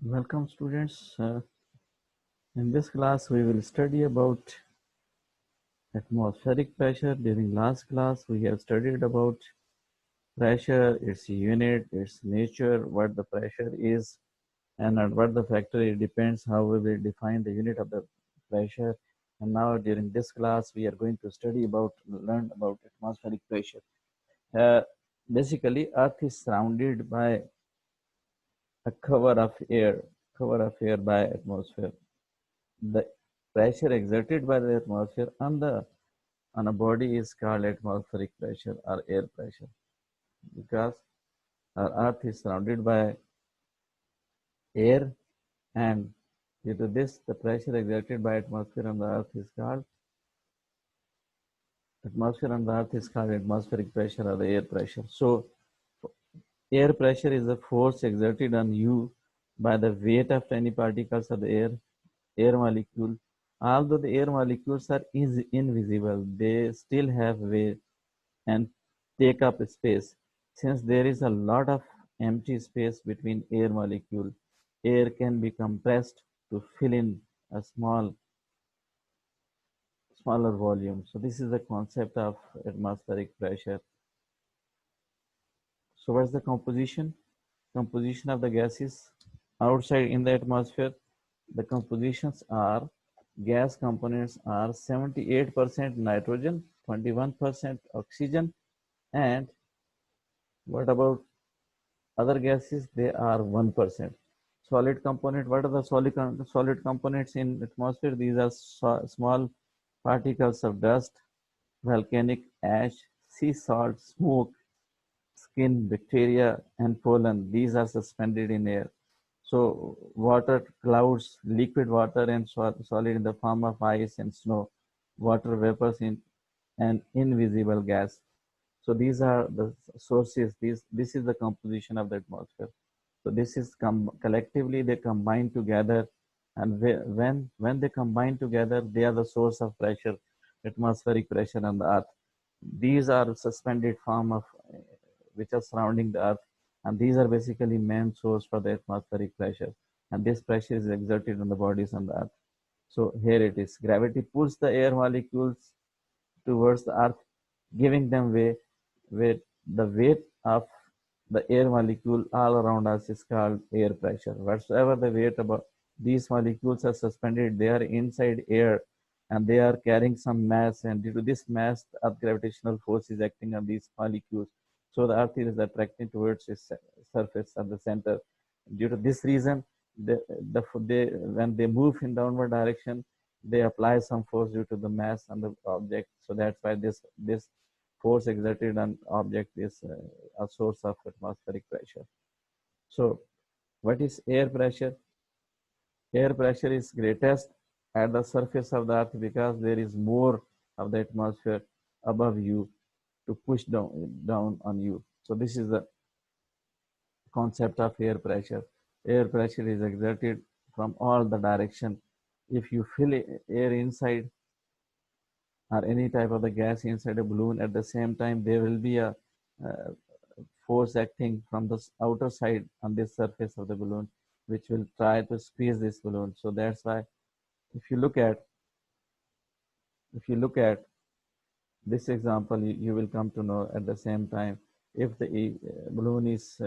Welcome students. In this class we will study about atmospheric pressure. During last class we have studied about pressure, its unit, its nature, what the pressure is and at what the factor it depends, how we will define the unit of the pressure. And now during this class we are going to learn about atmospheric pressure. Uh, Basically Earth is surrounded by a cover of air by atmosphere. The pressure exerted by the atmosphere on a body is called atmospheric pressure or air pressure because our earth is surrounded by air, and due to this the pressure exerted by atmosphere on the earth is called atmospheric pressure or the air pressure. So air pressure is the force exerted on you by the weight of tiny particles of the air molecule. Although the air molecules are invisible, they still have weight and take up space. Since there is a lot of empty space between air molecule, air can be compressed to fill in a smaller volume. So this is the concept of atmospheric pressure. So what's the composition? Composition of the gases outside in the atmosphere. The compositions are gas components are 78% nitrogen, 21% oxygen, and what about other gases? They are 1%. Solid component, what are the solid components in atmosphere? These are small particles of dust, volcanic ash, sea salt, smoke, skin, bacteria, and pollen. These are suspended in air. So water, clouds, liquid water, and solid in the form of ice and snow, water vapors in an invisible gas. So these are the sources. This is the composition of the atmosphere. So this is collectively they combine together, and when they combine together, they are the source of pressure, atmospheric pressure on the earth. These are suspended form of which are surrounding the earth, and these are basically main source for the atmospheric pressure. And this pressure is exerted on the bodies on the earth. So here it is. Gravity pulls the air molecules towards the earth, giving them way, where the weight of the air molecule all around us is called air pressure. Whatsoever the weight about these molecules are suspended, they are inside air and they are carrying some mass, and due to this mass, the earth gravitational force is acting on these molecules. So the earth is attracting towards its surface at the center. Due to this reason, when they move in downward direction, they apply some force due to the mass on the object. So that's why this force exerted on object is a source of atmospheric pressure. So what is air pressure? Air pressure is greatest at the surface of the earth because there is more of the atmosphere above you to push down on you. So this is the concept of air pressure. Air pressure is exerted from all the direction. If you fill air inside or any type of the gas inside a balloon at the same time, there will be a uh, force acting from the outer side on this surface of the balloon, which will try to squeeze this balloon. So that's why if you look at if you look at this example, you will come to know at the same time if the balloon is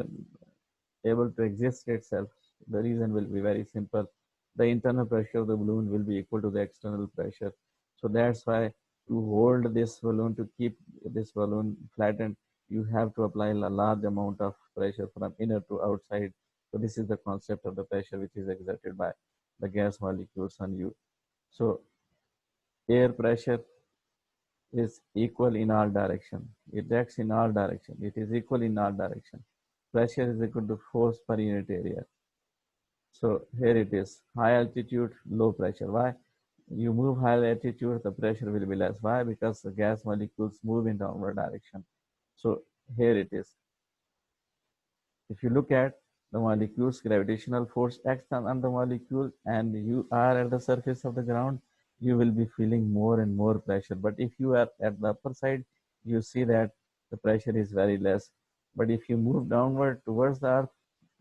able to exist itself. The reason will be very simple. The internal pressure of the balloon will be equal to the external pressure. So that's why to hold this balloon, to keep this balloon flattened, you have to apply a large amount of pressure from inner to outside. So this is the concept of the pressure which is exerted by the gas molecules on you. So air pressure is equal in all direction. It acts in all direction. It is equal in all direction. Pressure is equal to force per unit area. So here it is, high altitude, low pressure. Why? You move high altitude, the pressure will be less. Why? Because the gas molecules move in downward direction. So here it is. If you look at the molecules, gravitational force acts on the molecule and you are at the surface of the ground, you will be feeling more and more pressure. But if you are at the upper side, you see that the pressure is very less. But if you move downward towards the earth,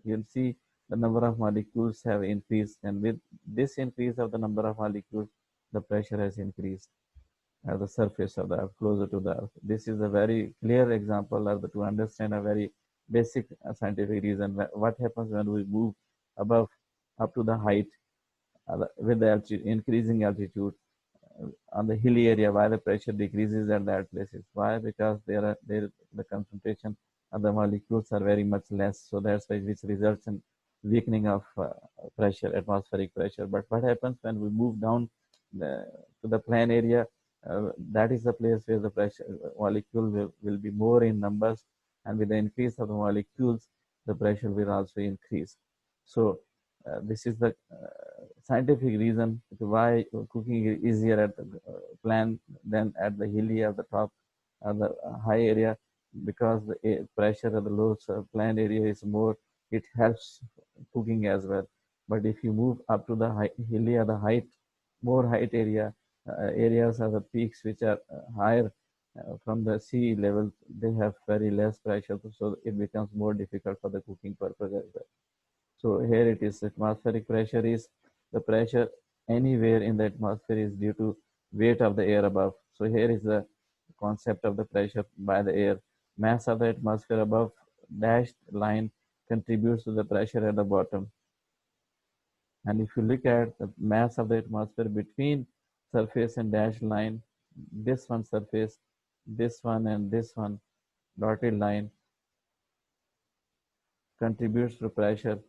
you'll see the number of molecules have increased, and with this increase of the number of molecules, the pressure has increased at the surface of the earth, closer to the earth. This is a very clear example of the, to understand a very basic scientific reason. What happens when we move above, up to the height, with the altitude, increasing altitude, on the hilly area, why the pressure decreases at that places? Why? Because the concentration of the molecules are very much less. So that's why, which results in weakening of pressure, atmospheric pressure. But what happens when we move down to the plain area? That is the place where the pressure molecule will be more in numbers, and with the increase of the molecules, the pressure will also increase. So this is the scientific reason why cooking is easier at the plain than at the hilly at the top of the high area, because the pressure of the low plain area is more. It helps cooking as well. But if you move up to the hilly or the height, more height area, areas of the peaks which are higher from the sea level, they have very less pressure, so it becomes more difficult for the cooking purpose as well. So here it is, atmospheric pressure is the pressure anywhere in the atmosphere is due to weight of the air above. So here is the concept of the pressure by the air. Mass of the atmosphere above dashed line contributes to the pressure at the bottom. And if you look at the mass of the atmosphere between surface and dashed line, this one surface, this one and this one dotted line contributes to pressure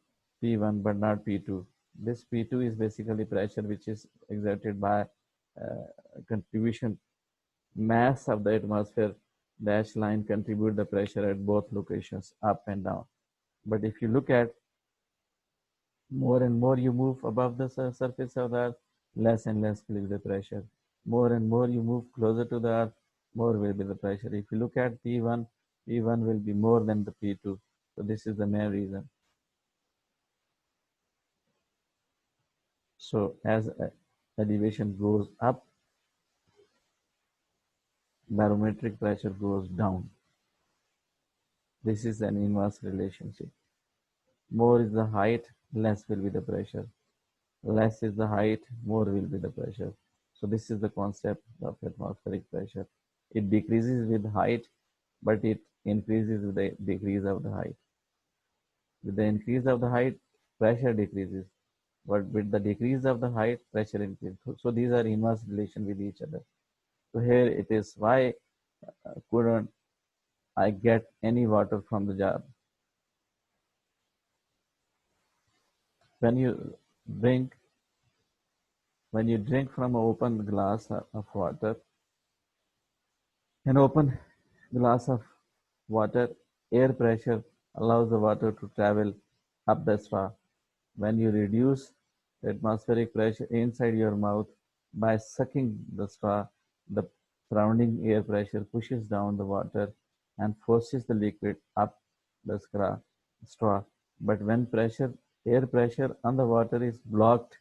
P1 but not P2. This P2 is basically pressure which is exerted by contribution. Mass of the atmosphere dash line contribute the pressure at both locations, up and down. But if you look at more and more you move above the surface of the earth, less and less will be the pressure. More and more you move closer to the earth, more will be the pressure. If you look at P1, P1 will be more than the P2. So this is the main reason. So as elevation goes up, barometric pressure goes down. This is an inverse relationship. More is the height, less will be the pressure. Less is the height, more will be the pressure. So this is the concept of atmospheric pressure. It decreases with height, but it increases with the decrease of the height. With the increase of the height, pressure decreases. But with the decrease of the height, pressure increases. So these are inverse relation with each other. So here it is, why couldn't I get any water from the jar? When you drink, when you drink from an open glass of water, an open glass of water, air pressure allows the water to travel up the straw. When you reduce the atmospheric pressure inside your mouth by sucking the straw, the surrounding air pressure pushes down the water and forces the liquid up the straw. But when air pressure on the water is blocked,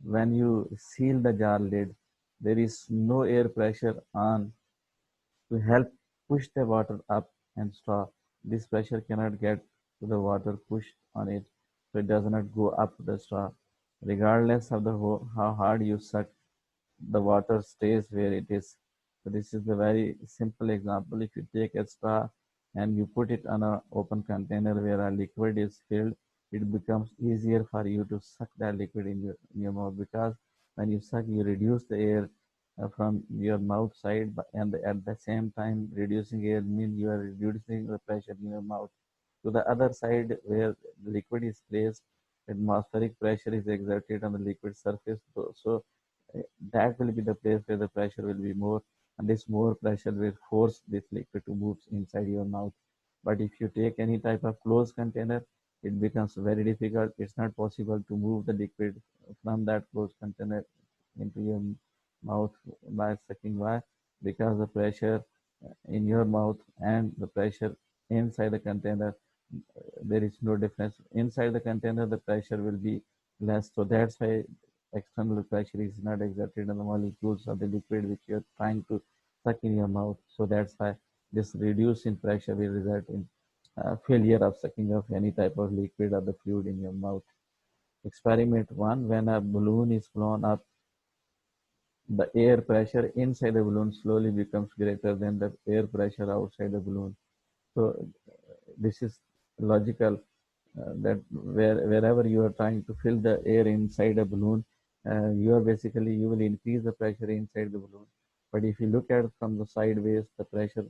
when you seal the jar lid, there is no air pressure on to help push the water up and straw. This pressure cannot get to the water pushed on it, so it does not go up the straw. Regardless of how hard you suck, the water stays where it is. So this is a very simple example. If you take a straw and you put it on an open container where a liquid is filled, it becomes easier for you to suck that liquid in your mouth, because when you suck, you reduce the air from your mouth side, and at the same time reducing air means you are reducing the pressure in your mouth. To the other side where the liquid is placed, atmospheric pressure is exerted on the liquid surface. So that will be the place where the pressure will be more, and this more pressure will force this liquid to move inside your mouth. But if you take any type of closed container, it becomes very difficult. It's not possible to move the liquid from that closed container into your mouth by sucking. Why? Because the pressure in your mouth and the pressure inside the container, there is no difference. Inside the container, the pressure will be less. So that's why external pressure is not exerted on the molecules of the liquid which you're trying to suck in your mouth. So that's why this reduce in pressure will result in failure of sucking of any type of liquid or the fluid in your mouth. Experiment 1, when a balloon is blown up, the air pressure inside the balloon slowly becomes greater than the air pressure outside the balloon. So this is logical, that wherever you are trying to fill the air inside a balloon, you are basically, you will increase the pressure inside the balloon. But if you look at it from the sideways, the pressure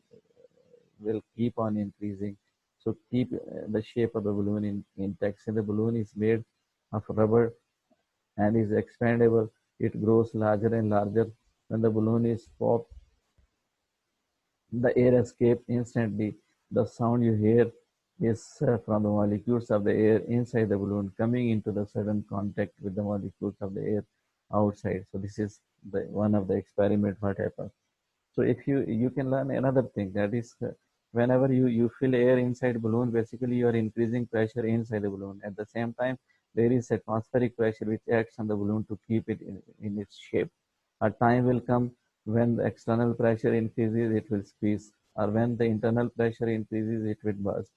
will keep on increasing. So keep the shape of the balloon intact. Since the balloon is made of rubber and is expandable, it grows larger and larger. When the balloon is popped, the air escapes instantly. The sound you hear is from the molecules of the air inside the balloon coming into the sudden contact with the molecules of the air outside. So this is the one of the experiment what happens. So if you can learn another thing, that is, whenever you fill air inside balloon, basically you are increasing pressure inside the balloon. At the same time, there is atmospheric pressure which acts on the balloon to keep it in its shape. A time will come when the external pressure increases, it will squeeze, or when the internal pressure increases, it will burst.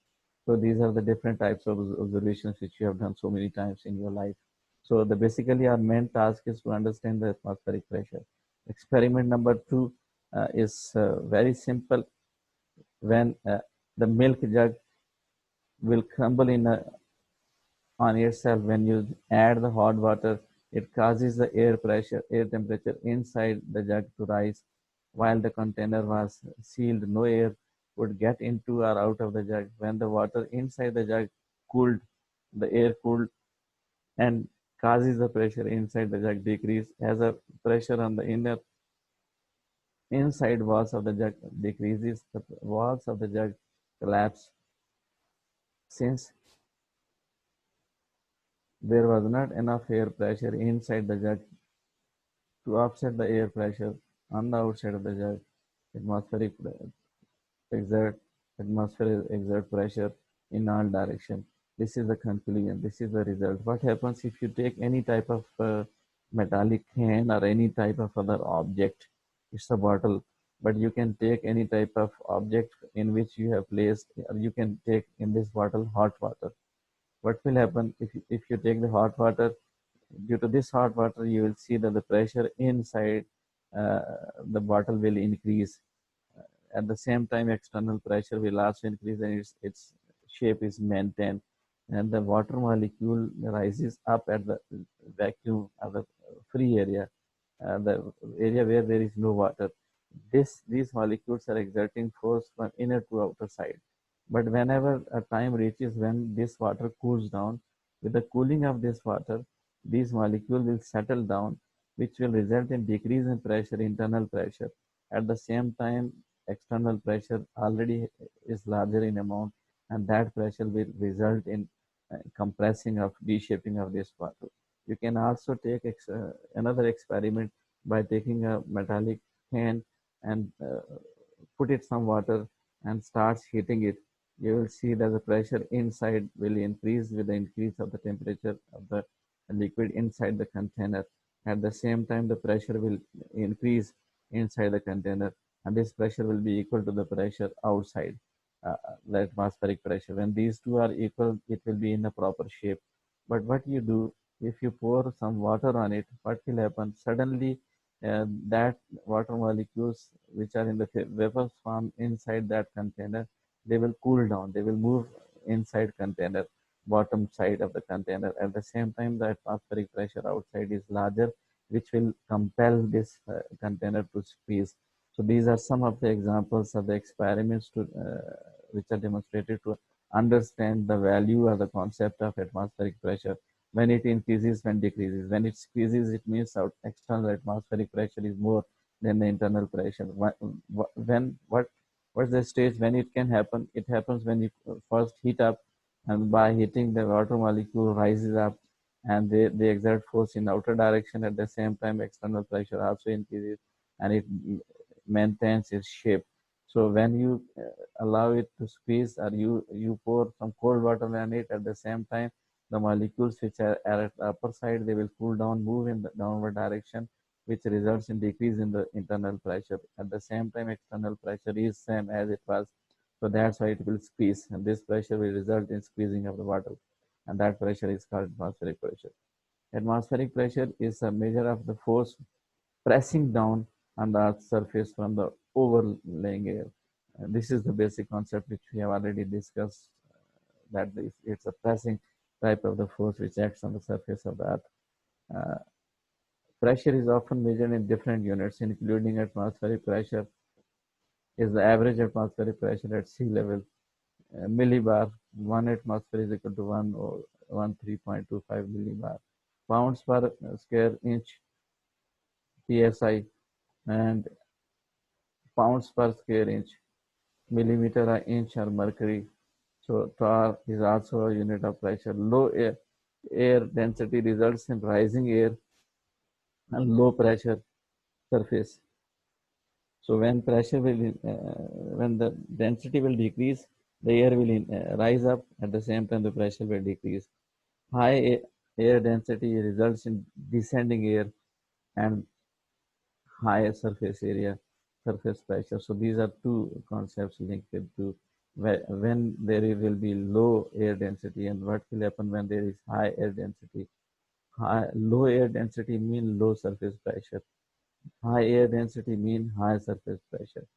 So these are the different types of observations which you have done so many times in your life. So the basically our main task is to understand the atmospheric pressure. Experiment number 2 is very simple. When the milk jug will crumble on itself when you add the hot water, it causes the air temperature inside the jug to rise. While the container was sealed, no air would get into or out of the jug. When the water inside the jug cooled, the air cooled and causes the pressure inside the jug decrease as the pressure on the inside walls of the jug decreases, the walls of the jug collapse. Since there was not enough air pressure inside the jug to offset the air pressure on the outside of the jug, atmospheric exert atmosphere exert pressure in all direction. This is the conclusion. This is the result. What happens if you take any type of metallic can or any type of other object? It's a bottle, but you can take any type of object in which you have placed, or you can take in this bottle hot water. What will happen if you take the hot water? Due to this hot water, you will see that the pressure inside uh, the bottle will increase. At the same time, external pressure will also increase and its shape is maintained. And the water molecule rises up at the vacuum of the free area, the area where there is no water. These molecules are exerting force from inner to outer side. But whenever a time reaches when this water cools down, with the cooling of this water, these molecules will settle down, which will result in decrease in pressure, internal pressure. At the same time, external pressure already is larger in amount, and that pressure will result in compressing of reshaping of this water. You can also take another experiment by taking a metallic can and put it some water and starts heating it. You will see that the pressure inside will increase with the increase of the temperature of the liquid inside the container. At the same time, the pressure will increase inside the container, and this pressure will be equal to the pressure outside, the atmospheric pressure. When these two are equal, it will be in a proper shape. But what you do, if you pour some water on it, what will happen? Suddenly, that water molecules which are in the vapor form inside that container, they will cool down. They will move inside container, bottom side of the container. At the same time, the atmospheric pressure outside is larger, which will compel this container to squeeze. So these are some of the examples of the experiments which are demonstrated to understand the value of the concept of atmospheric pressure. When it increases, when decreases. When it squeezes, it means external atmospheric pressure is more than the internal pressure. What's the stage when it can happen? It happens when you first heat up, and by heating, the water molecule rises up and they exert force in outer direction. At the same time, external pressure also increases and it maintains its shape. So when you allow it to squeeze, or you pour some cold water on it, at the same time the molecules which are at the upper side, they will cool down, move in the downward direction, which results in decrease in the internal pressure. At the same time, external pressure is same as it was So that's why it will squeeze, and this pressure will result in squeezing of the water, and that pressure is called atmospheric pressure. Atmospheric pressure is a measure of the force pressing down on the Earth's surface from the overlying air. This is the basic concept which we have already discussed, that it's a pressing type of the force which acts on the surface of the Earth. Uh, Pressure is often measured in different units, including atmospheric pressure is the average atmospheric pressure at sea level. Millibar, 1 atmosphere is equal to 13.25 millibar. Pounds per square inch, PSI, and pounds per square inch, millimeter or inch or mercury. So torr is also a unit of pressure. Low air density results in rising air and low pressure surface. So when the density will decrease, the air will rise up. At the same time, the pressure will decrease. High air density results in descending air and higher surface area, surface pressure. So these are two concepts linked to when there will be low air density and what will happen when there is high air density. Low air density mean low surface pressure. High air density mean high surface pressure.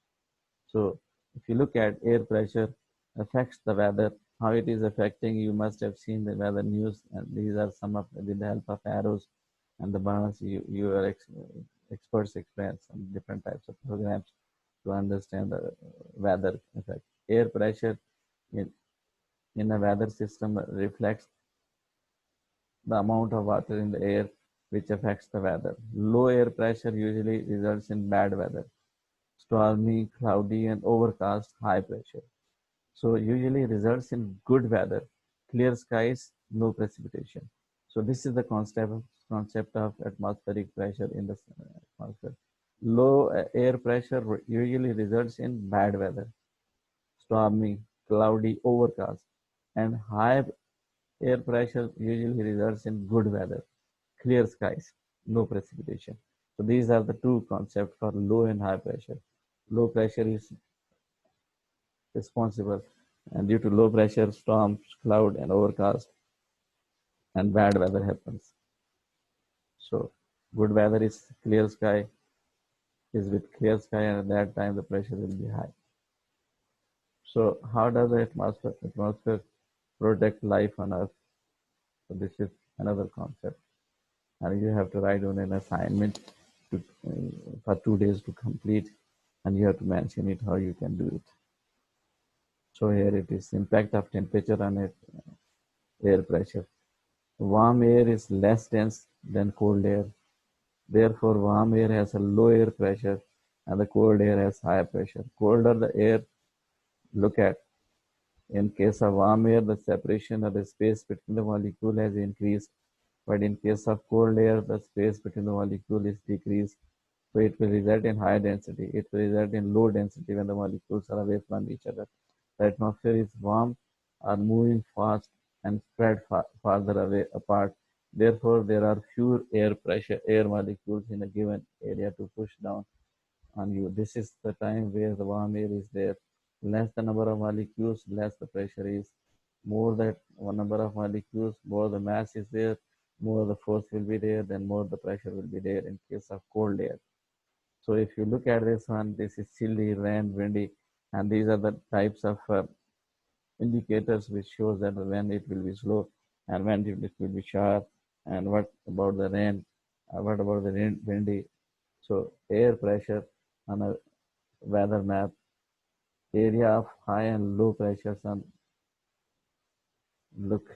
So if you look at air pressure affects the weather, how it is affecting, you must have seen the weather news, and these are some of with the help of arrows and the bars your experts explain some different types of programs to understand the weather effect. Air pressure in, in a weather system reflects the amount of water in the air which affects the weather. Low air pressure usually results in bad weather, stormy, cloudy, and overcast high pressure. So usually results in good weather, clear skies, no precipitation. So this is the concept of atmospheric pressure in the atmosphere. Low air pressure usually results in bad weather, stormy, cloudy, overcast, and high air pressure usually results in good weather, clear skies, no precipitation. So these are the two concepts for low and high pressure. Low pressure is responsible, and due to low pressure, storms, cloud, and overcast, and bad weather happens. So good weather is clear sky, is with clear sky, and at that time the pressure will be high. So how does the atmosphere protect life on Earth? So this is another concept, and you have to write on an assignment for 2 days to complete, and you have to mention it how you can do it. So here it is: impact of temperature on air pressure. Warm air is less dense than cold air. Therefore, warm air has a low air pressure and the cold air has higher pressure. Colder the air, look at. In case of warm air, the separation of the space between the molecule has increased, but in case of cold air, the space between the molecule is decreased. So it will result in high density. It will result in low density when the molecules are away from each other. The atmosphere is warm or moving fast and spread farther away apart. Therefore, there are fewer air molecules in a given area to push down on you. This is the time where the warm air is there. Less the number of molecules, less the pressure is. More that one number of molecules, more the mass is there, more the force will be there, then more the pressure will be there in case of cold air. So if you look at this one, this is chilly, rain, windy, and these are the types of indicators which shows that when it will be slow and when it will be sharp, and what about the rain, what about the windy. So air pressure on a weather map, area of high and low pressures on look,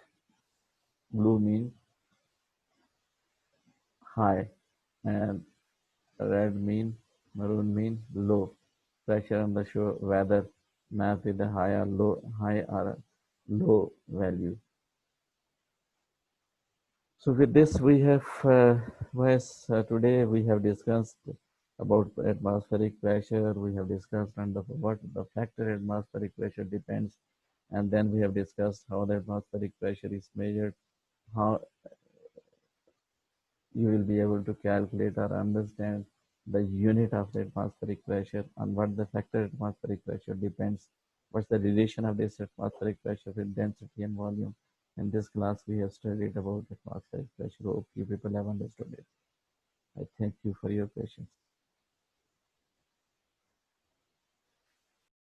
blue mean high and red mean, maroon mean low. Pressure on the show weather map with a high or low value. So with this, we have today we have discussed about atmospheric pressure. We have discussed on what the factor atmospheric pressure depends, and then we have discussed how the atmospheric pressure is measured, how you will be able to calculate or understand the unit of the atmospheric pressure, on what the factor atmospheric pressure depends. What's the relation of this atmospheric pressure with density and volume? In this class, we have studied about atmospheric pressure. Hope you people have understood it. I thank you for your patience.